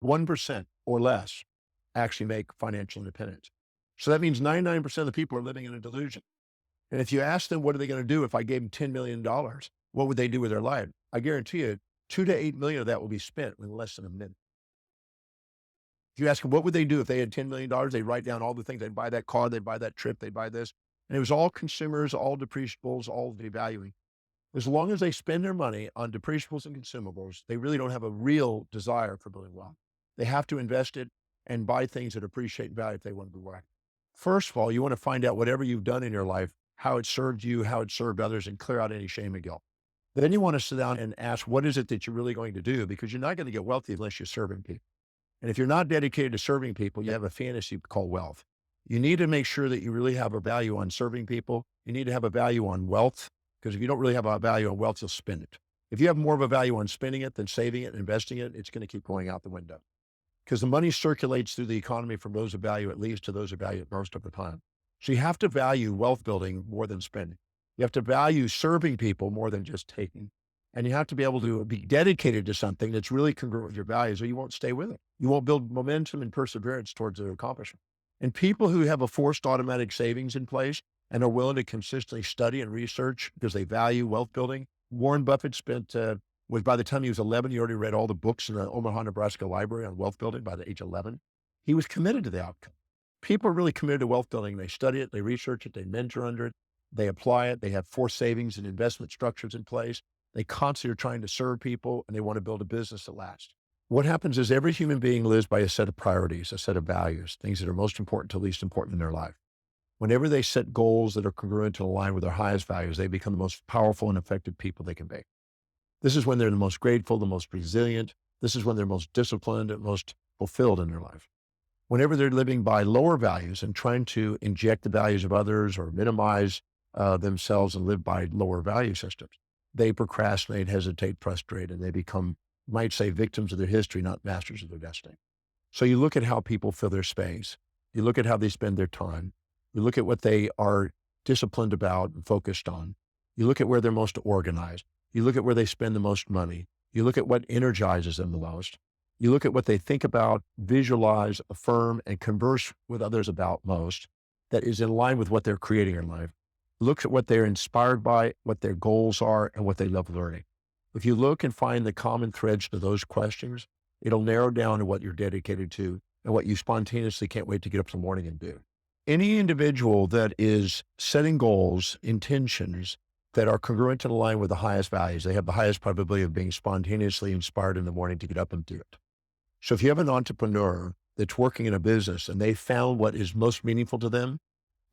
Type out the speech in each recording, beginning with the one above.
1% or less actually make financial independence. So that means 99% of the people are living in a delusion. And if you ask them, what are they going to do if I gave them $10 million, what would they do with their life? I guarantee you 2 to 8 million of that will be spent in less than a minute. If you ask them, what would they do if they had $10 million? They'd write down all the things. They'd buy that car, they'd buy that trip, they'd buy this. And it was all consumers, all depreciables, all devaluing. As long as they spend their money on depreciables and consumables, they really don't have a real desire for building wealth. They have to invest it and buy things that appreciate in value if they want to be wealthy. First of all, you want to find out whatever you've done in your life, how it served you, how it served others, and clear out any shame and guilt. Then you want to sit down and ask, what is it that you're really going to do? Because you're not going to get wealthy unless you're serving people. And if you're not dedicated to serving people, you have a fantasy called wealth. You need to make sure that you really have a value on serving people. You need to have a value on wealth, because if you don't really have a value on wealth, you'll spend it. If you have more of a value on spending it than saving it and investing it, it's going to keep going out the window, because the money circulates through the economy from those of value at least to those of value at most of the time. So you have to value wealth building more than spending. You have to value serving people more than just taking. And you have to be able to be dedicated to something that's really congruent with your values, or you won't stay with it. You won't build momentum and perseverance towards their accomplishment. And people who have a forced automatic savings in place and are willing to consistently study and research because they value wealth building. Warren Buffett by the time he was 11, he already read all the books in the Omaha, Nebraska library on wealth building by the age of 11. He was committed to the outcome. People are really committed to wealth building. They study it, they research it, they mentor under it, they apply it, they have forced savings and investment structures in place. They constantly are trying to serve people, and they want to build a business that lasts. What happens is every human being lives by a set of priorities, a set of values, things that are most important to least important in their life. Whenever they set goals that are congruent and aligned with their highest values, they become the most powerful and effective people they can be. This is when they're the most grateful, the most resilient. This is when they're most disciplined and most fulfilled in their life. Whenever they're living by lower values and trying to inject the values of others or minimize themselves and live by lower value systems, they procrastinate, hesitate, frustrate, and they become, might say, victims of their history, not masters of their destiny. So you look at how people fill their space. You look at how they spend their time. You look at what they are disciplined about and focused on. You look at where they're most organized. You look at where they spend the most money. You look at what energizes them the most. You look at what they think about, visualize, affirm, and converse with others about most that is in line with what they're creating in life. Look at what they're inspired by, what their goals are, and what they love learning. If you look and find the common threads to those questions, it'll narrow down to what you're dedicated to and what you spontaneously can't wait to get up in the morning and do. Any individual that is setting goals, intentions that are congruent and aligned with the highest values, they have the highest probability of being spontaneously inspired in the morning to get up and do it. So if you have an entrepreneur that's working in a business and they found what is most meaningful to them,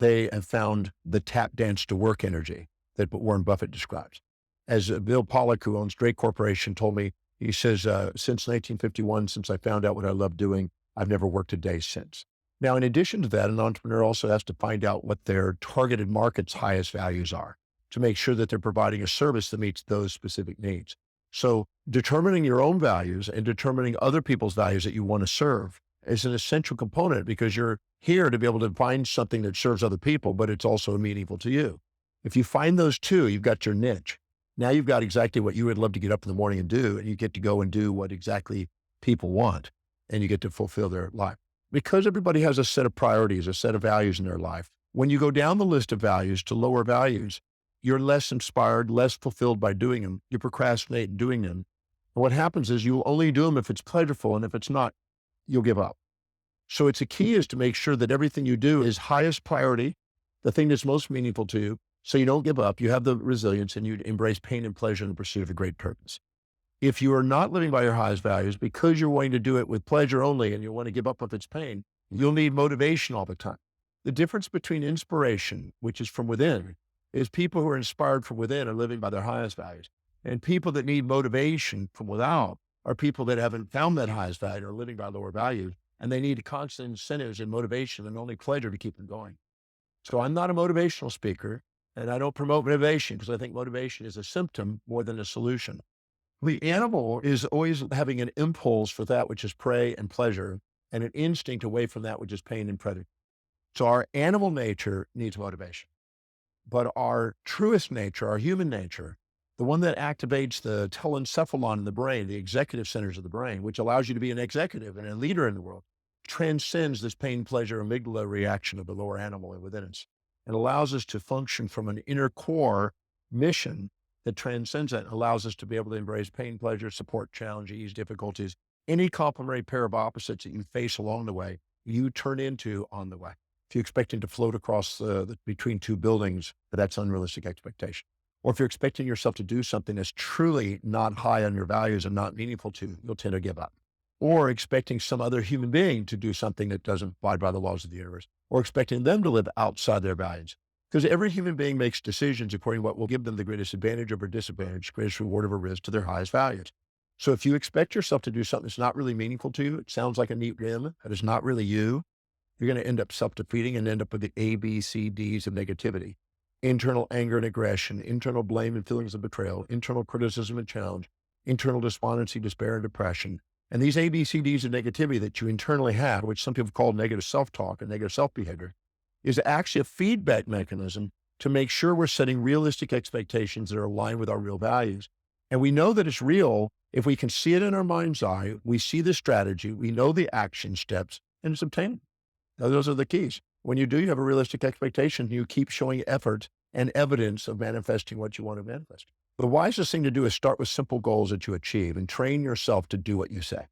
they have found the tap dance to work energy that Warren Buffett describes. As Bill Pollock, who owns Drake Corporation, told me, he says, since 1951, since I found out what I love doing, I've never worked a day since. Now, in addition to that, an entrepreneur also has to find out what their targeted market's highest values are to make sure that they're providing a service that meets those specific needs. So determining your own values and determining other people's values that you want to serve is an essential component, because you're here to be able to find something that serves other people, but it's also meaningful to you. If you find those two, you've got your niche. Now you've got exactly what you would love to get up in the morning and do, and you get to go and do what exactly people want, and you get to fulfill their life. Because everybody has a set of priorities, a set of values in their life. When you go down the list of values to lower values, you're less inspired, less fulfilled by doing them. You procrastinate in doing them. And what happens is you'll only do them if it's pleasurable, and if it's not, you'll give up. So it's a key is to make sure that everything you do is highest priority, the thing that's most meaningful to you, so you don't give up, you have the resilience, and you embrace pain and pleasure in the pursuit of a great purpose. If you are not living by your highest values because you're wanting to do it with pleasure only and you want to give up if it's pain, you'll need motivation all the time. The difference between inspiration, which is from within, is people who are inspired from within are living by their highest values. And people that need motivation from without are people that haven't found that highest value or are living by lower values, and they need constant incentives and motivation and only pleasure to keep them going. So I'm not a motivational speaker, and I don't promote motivation because I think motivation is a symptom more than a solution. The animal is always having an impulse for that which is prey and pleasure, and an instinct away from that which is pain and predator. So our animal nature needs motivation, but our truest nature, our human nature, the one that activates the telencephalon in the brain, the executive centers of the brain, which allows you to be an executive and a leader in the world, transcends this pain, pleasure, amygdala reaction of the lower animal within us. It allows us to function from an inner core mission that transcends that and allows us to be able to embrace pain, pleasure, support, challenge, ease, difficulties. Any complementary pair of opposites that you face along the way, you turn into on the way. If you're expecting to float across between two buildings, that's unrealistic expectation. Or if you're expecting yourself to do something that's truly not high on your values and not meaningful to you, you'll tend to give up. Or expecting some other human being to do something that doesn't abide by the laws of the universe, or expecting them to live outside their values. Because every human being makes decisions according to what will give them the greatest advantage over disadvantage, greatest reward over risk to their highest values. So if you expect yourself to do something that's not really meaningful to you, it sounds like a neat whim, but it's not really you, you're going to end up self-defeating and end up with the A, B, C, Ds of negativity. Internal anger and aggression, internal blame and feelings of betrayal, internal criticism and challenge, internal despondency, despair, and depression. And these A, B, C, Ds of negativity that you internally have, which some people call negative self-talk and negative self-behavior, is actually a feedback mechanism to make sure we're setting realistic expectations that are aligned with our real values. And we know that it's real if we can see it in our mind's eye, we see the strategy, we know the action steps, and it's obtainable. Now, those are the keys. When you do, you have a realistic expectation, you keep showing effort and evidence of manifesting what you want to manifest. The wisest thing to do is start with simple goals that you achieve and train yourself to do what you say.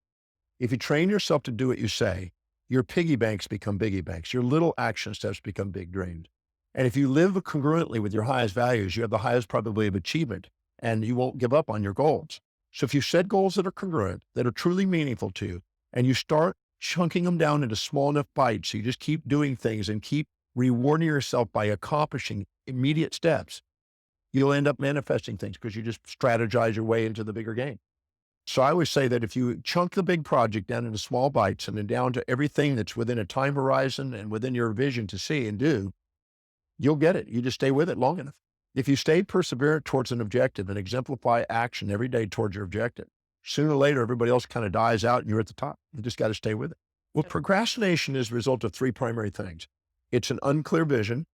If you train yourself to do what you say, your piggy banks become biggie banks. Your little action steps become big dreams. And if you live congruently with your highest values, you have the highest probability of achievement and you won't give up on your goals. So if you set goals that are congruent, that are truly meaningful to you, and you start chunking them down into small enough bites, so you just keep doing things and keep rewarding yourself by accomplishing immediate steps, you'll end up manifesting things because you just strategize your way into the bigger game. So I always say that if you chunk the big project down into small bites and then down to everything that's within a time horizon and within your vision to see and do, you'll get it. You just stay with it long enough. If you stay perseverant towards an objective and exemplify action every day towards your objective, sooner or later, everybody else kind of dies out and you're at the top. You just got to stay with it. Well, procrastination is a result of three primary things. It's an unclear vision.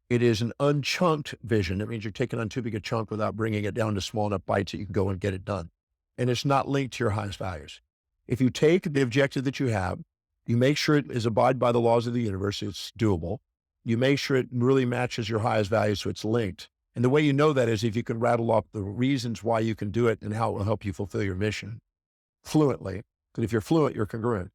It is an unchunked vision. That means you're taking on too big a chunk without bringing it down to small enough bites that you can go and get it done. And it's not linked to your highest values. If you take the objective that you have, you make sure it is abide by the laws of the universe, it's doable. You make sure it really matches your highest values so it's linked. And the way you know that is if you can rattle off the reasons why you can do it and how it will help you fulfill your mission fluently. Because if you're fluent, you're congruent.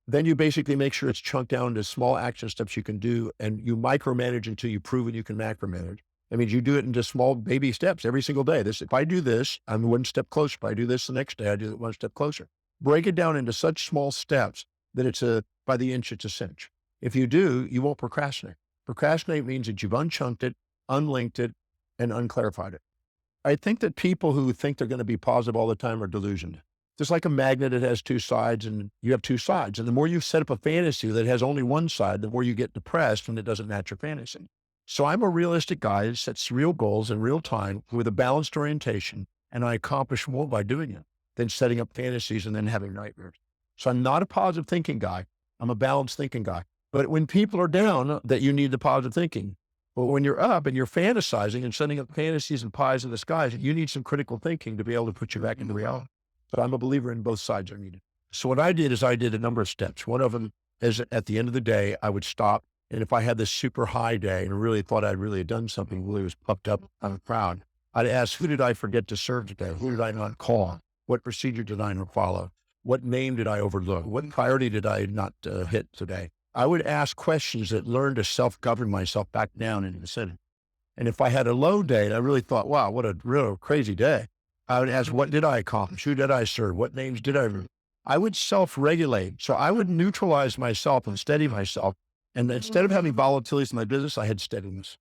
Then you basically make sure it's chunked down into small action steps you can do, and you micromanage until you've proven you can macromanage. That means you do it into small baby steps every single day. If I do this, I'm one step closer. If I do this the next day, I do it one step closer. Break it down into such small steps that it's by the inch, it's a cinch. If you do, you won't procrastinate. Procrastinate means that you've unchunked it, unlinked it, and unclarified it. I think that people who think they're going to be positive all the time are delusioned. Just like a magnet, it has two sides and you have two sides. And the more you set up a fantasy that has only one side, the more you get depressed when it doesn't match your fantasy. So I'm a realistic guy that sets real goals in real time with a balanced orientation, and I accomplish more by doing it than setting up fantasies and then having nightmares. So I'm not a positive thinking guy. I'm a balanced thinking guy. But when people are down, that you need the positive thinking. But when you're up and you're fantasizing and setting up fantasies and pies in the skies, you need some critical thinking to be able to put you back into reality. But I'm a believer in both sides are needed. So what I did is I did a number of steps. One of them is at the end of the day, I would stop. And if I had this super high day and really thought I'd really done something, really was puffed up, I'm proud, I'd ask, who did I forget to serve today? Who did I not call? What procedure did I not follow? What name did I overlook? What priority did I not hit today? I would ask questions that learn to self-govern myself back down into the center. And if I had a low day and I really thought, wow, what a real crazy day, I would ask, what did I accomplish? Who did I serve? What names did I read? I would self-regulate. So I would neutralize myself and steady myself. And instead of having volatilities in my business, I had steadiness.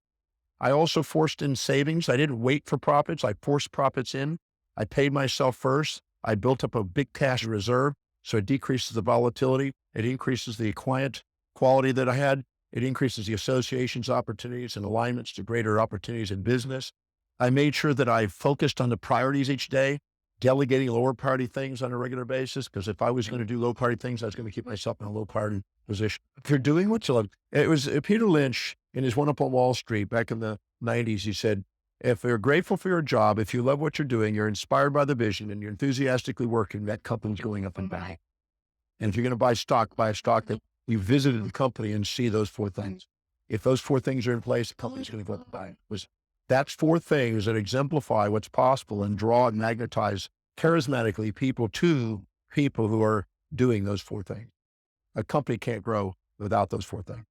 I also forced in savings. I didn't wait for profits. I forced profits in. I paid myself first. I built up a big cash reserve. So it decreases the volatility. It increases the client quality that I had. It increases the associations, opportunities, and alignments to greater opportunities in business. I made sure that I focused on the priorities each day, delegating lower priority things on a regular basis, because if I was going to do low priority things, I was going to keep myself in a low priority position. If you're doing what you love, it was Peter Lynch in his One Up on Wall Street back in the 90s. He said, If you're grateful for your job, if you love what you're doing, you're inspired by the vision, and you're enthusiastically working, that company's going up and down. And if you're going to buy a stock that you visited the company and see those four things. If those four things are in place, the company's going to go up and down. That's four things that exemplify what's possible and draw and magnetize charismatically people to people who are doing those four things. A company can't grow without those four things.